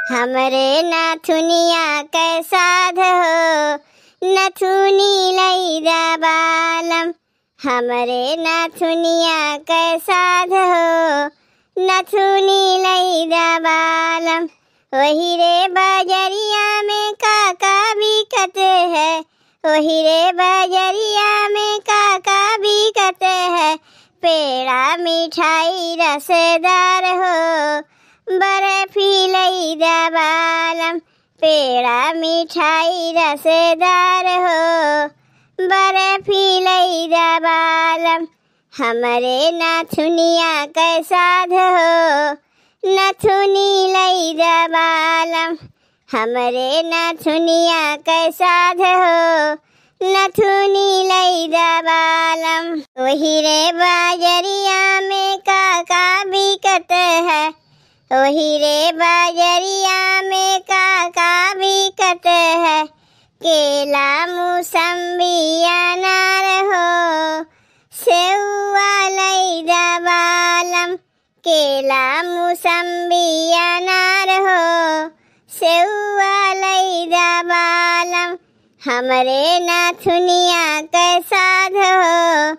हमरे नाथुनिया कै साध हो, नथुनी लैदा बालम। हमरे नाथुनिया कै साध हो, नथुनी लैदा बालम। वही रे बजरिया में काका बिकत है, वही रे बजरिया में काका बिकत है। पेड़ा मिठाई रसदार हो, बर्फी लैदा बालम। पेड़ा मिठाई रसदार हो, बर्फी लैदा बालम। हमरे नाथुनिया कै साध हो, नथुनी लैदा बालम। हमरे नाथुनिया कै साध हो, नथुनी लैदा बालम। वही रे बाजरिया में काका बिकत है, वही रे बाजरिया में काका बिकत है। केला मौसम्बी अनार हो, सेउआ लैदा बालम। केला मौसम्बी अनार हो, सेउआ लैदा बालम। हमरे नाथुनिया कै साध हो,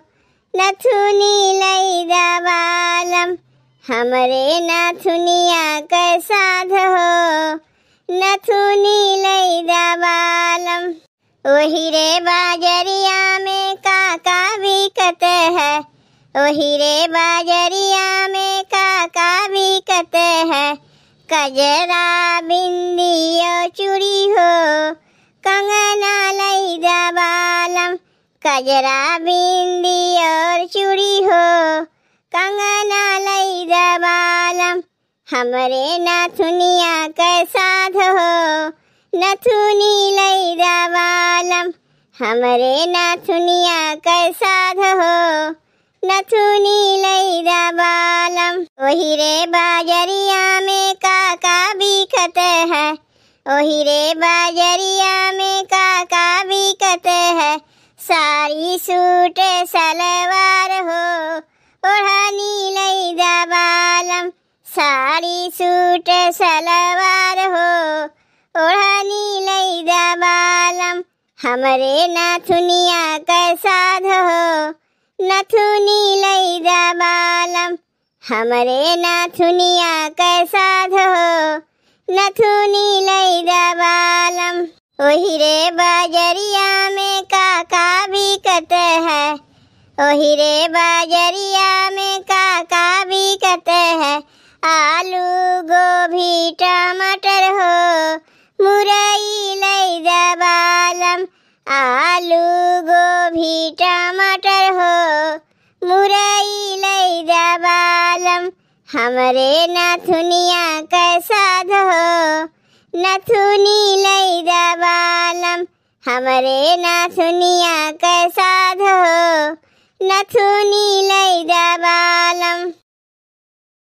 नथुनी लैदा बालम। हमरे नाथुनिया कै साध हो, नथुनी लैदा बालम। वही रे बाजरिया में काका बिकत है, वही रे बाजरिया में काका बिकत है। कजरा बिंदी और चूड़ी हो, कंगना लैदा बालम। कजरा बिंदी और चूड़ी हो, कंगना लैदा बालम। हमरे नाथुनिया कै साध हो, नथुनी लैदा बालम। हमरे नाथुनिया कै साध हो, नथुनी लैदा बालम। वही रे बाजरिया में काका बिकत है, वही रे बाजरिया में काका बिकत है। साड़ी सूट सलवार हो, ओढ़नी लैदा बालम। साड़ी सूट सलवार हो, ओढ़नी लैदा बालम। हमरे नाथुनिया कै साध हो, नथुनी लैदा बालम। हमरे नाथुनिया कै साध हो, नथुनी लैदा बालम। वही रे बाजरिया में काका बिकत है, वही रे बाजरिया में काका बिकत है। आलू गोभी टमाटर हो, मुरई लैदा बालम। आलू गोभी टमाटर हो, मुरई लैदा बालम। हमरे नाथुनिया कै साध हो, नथुनी लैदा बालम। हमरे नाथुनिया कै साध हो, नथुनी लैदा बालम।